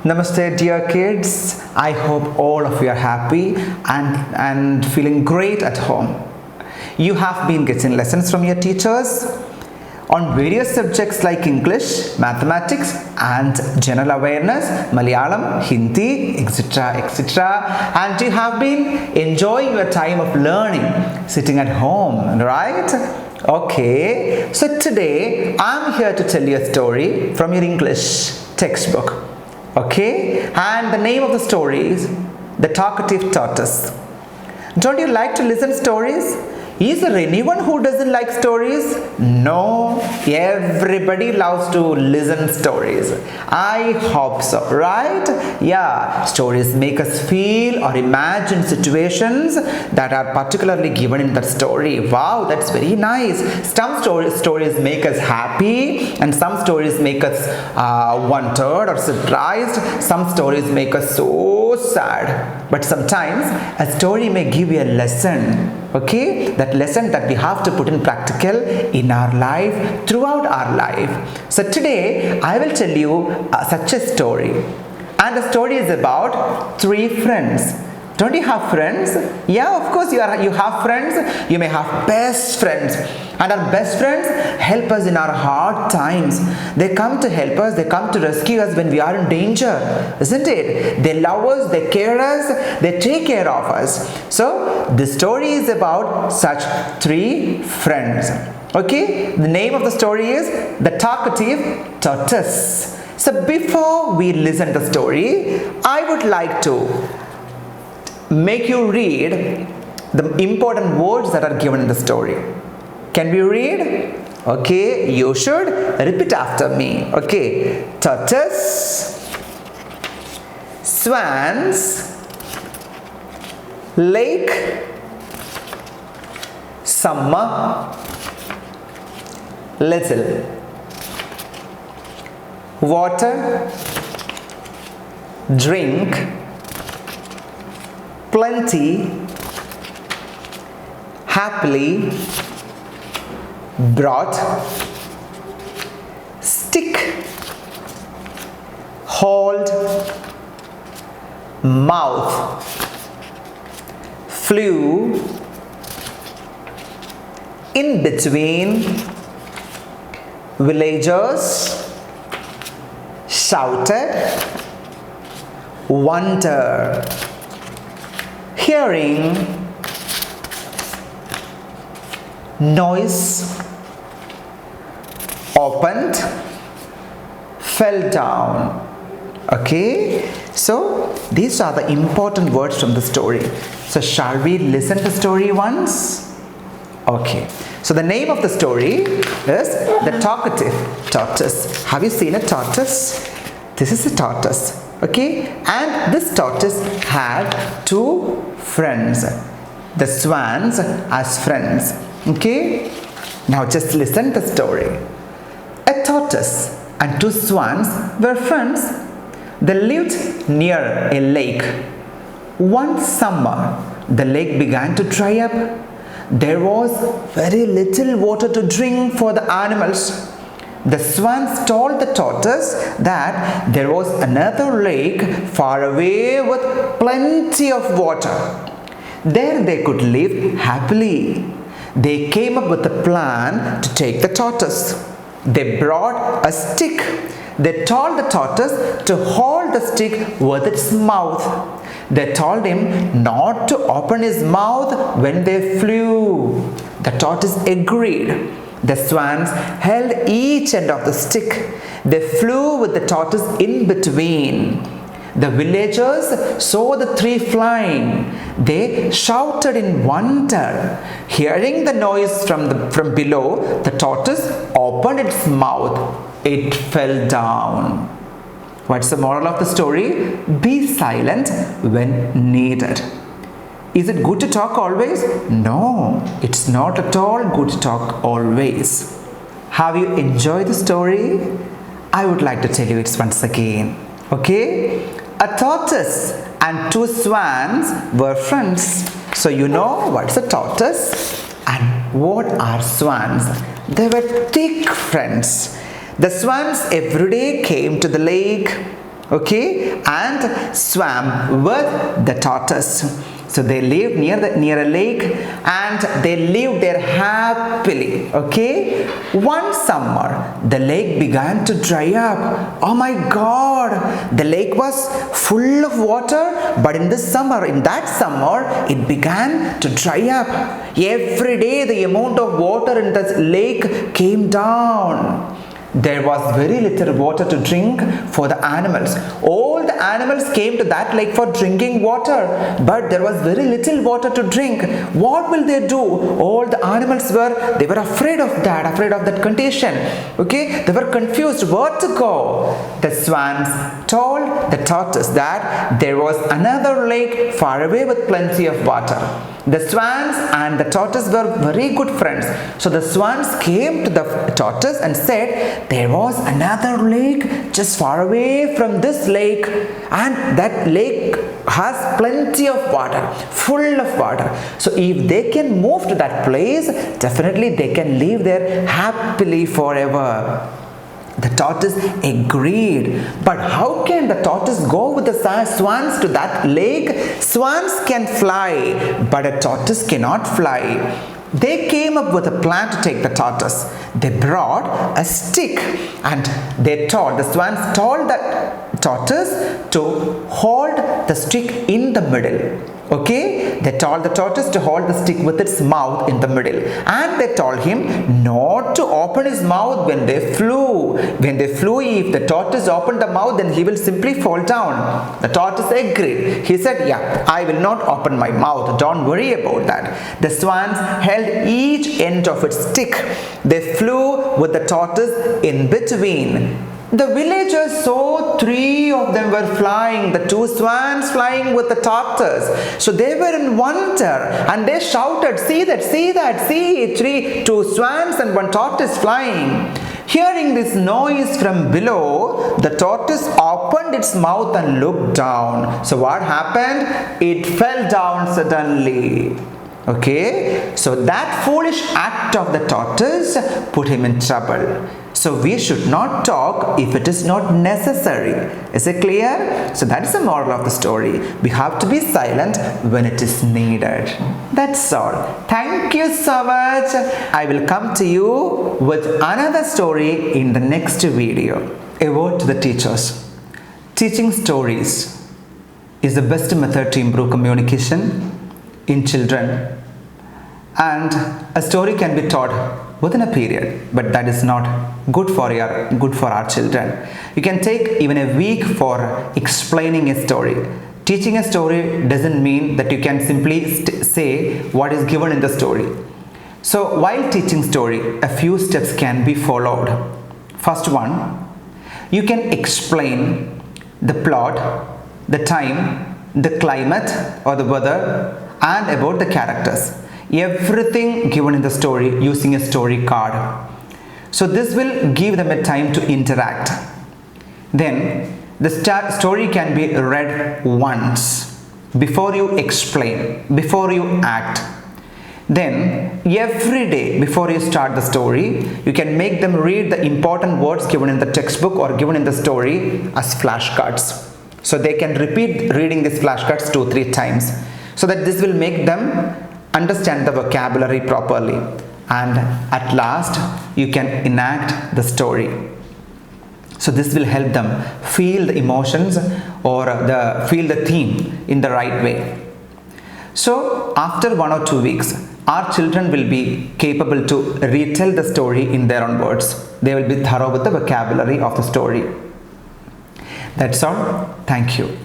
Namaste, dear kids. I hope all of you are happy and feeling great at home. You have been getting lessons from your teachers on various subjects like English, mathematics and general awareness, Malayalam, Hindi, etc. etc. And you have been enjoying your time of learning, sitting at home, right? Okay, so today I'm here to tell you a story from your English textbook. Okay, and the name of the story is The Talkative Tortoise. Don't you like to listen stories? Is there anyone who doesn't like stories? No, everybody loves to listen stories. I hope so, right? Yeah, stories make us feel or imagine situations that are particularly given in that story. Wow, that's very nice. Some stories make us happy, and some stories make us wondered or surprised. Some stories make us so sad. But sometimes a story may give you a lesson. Okay, that lesson that we have to put in practical in our life, throughout our life. So today I will tell you such a story, and the story is about three friends. Don't you have friends? Yeah, of course you have friends. You may have best friends, and our best friends help us in our hard times. They come to help us, they come to rescue us when we are in danger, isn't it? They love us, they care us, they take care of us. So the story is about such three friends. Okay, the name of the story is The Talkative Tortoise. So before we listen to the story, I would like to make you read the important words that are given in the story. Can we read? Okay, you should repeat after me. Okay, tortoise, swans, lake, summer, little, water, drink, plenty, happily, brought, stick, hold, mouth, flew, in between, villagers, shouted, wonder, hearing, noise, opened, fell down. Okay, so these are the important words from the story. So shall we listen to the story once? Okay, so the name of the story is The Talkative Tortoise. Have you seen a tortoise? This is a tortoise. Okay, and this tortoise had two friends, the swans as friends. Okay, now just listen to the story. A tortoise and two swans were friends. They lived near a lake. One summer, the lake began to dry up. There was very little water to drink for the animals. The swans told the tortoise that there was another lake far away with plenty of water. There they could live happily. They came up with a plan to take the tortoise. They brought a stick. They told the tortoise to hold the stick with its mouth. They told him not to open his mouth when they flew. The tortoise agreed. The swans held each end of the stick. They flew with the tortoise in between. The villagers saw the three flying. They shouted in wonder. Hearing the noise from below, the tortoise opened its mouth. It fell down. What's the moral of the story? Be silent when needed. Is it good to talk always? No, it's not at all good to talk always. Have you enjoyed the story? I would like to tell you it once again. Okay? A tortoise and two swans were friends. So you know what's a tortoise and what are swans? They were thick friends. The swans every day came to the lake. okay, and swam with the tortoise. So they lived near a lake, and they lived there happily. Okay. One summer, the lake began to dry up. Oh my God! The lake was full of water, but in that summer, it began to dry up. Every day, the amount of water in the lake came down. There was very little water to drink for the animals. All the animals came to that lake for drinking water, but there was very little water to drink. What will they do? All the animals were afraid of that condition. Okay, they were confused where to go. The swans told the tortoise that there was another lake far away with plenty of water. The swans and the tortoise were very good friends. So the swans came to the tortoise and said, there was another lake just far away from this lake, and that lake has plenty of water, full of water. So if they can move to that place, definitely they can live there happily forever. The tortoise agreed. But how can the tortoise go with the swans to that lake? Swans can fly, but a tortoise cannot fly. They came up with a plan to take the tortoise. They brought a stick, and the swans told the tortoise to hold the stick in the middle. Okay, they told the tortoise to hold the stick with its mouth in the middle, and they told him not to open his mouth when they flew. When they flew, if the tortoise opened the mouth, then he will simply fall down. The tortoise agreed. He said, yeah, I will not open my mouth. Don't worry about that. The swans held each end of its stick. They flew with the tortoise in between. The villagers saw three of them were flying, the two swans flying with the tortoise. So they were in wonder, and they shouted, see two swans and one tortoise flying. Hearing this noise from below, the tortoise opened its mouth and looked down. So what happened? It fell down suddenly. Okay, so that foolish act of the tortoise put him in trouble. So we should not talk if it is not necessary. Is it clear? So that is the moral of the story. We have to be silent when it is needed. That's all. Thank you so much. I will come to you with another story in the next video. A word to the teachers. Teaching stories is the best method to improve communication in children, and a story can be taught within a period, but that is not good for our children. You can take even a week for explaining a story. Teaching a story doesn't mean that you can simply say what is given in the story. So while teaching story, a few steps can be followed. First one, you can explain the plot, the time, the climate or the weather, and about the characters. Everything given in the story using a story card. So this will give them a time to interact. Then the story can be read once before you explain, before you act. Then every day before you start the story, you can make them read the important words given in the textbook or given in the story as flashcards. So they can repeat reading these flashcards 2-3 times, so that this will make them understand the vocabulary properly, and at last you can enact the story. So this will help them feel the emotions or feel the theme in the right way. So after 1 or 2 weeks, our children will be capable to retell the story in their own words. They will be thorough with the vocabulary of the story. That's all. Thank you.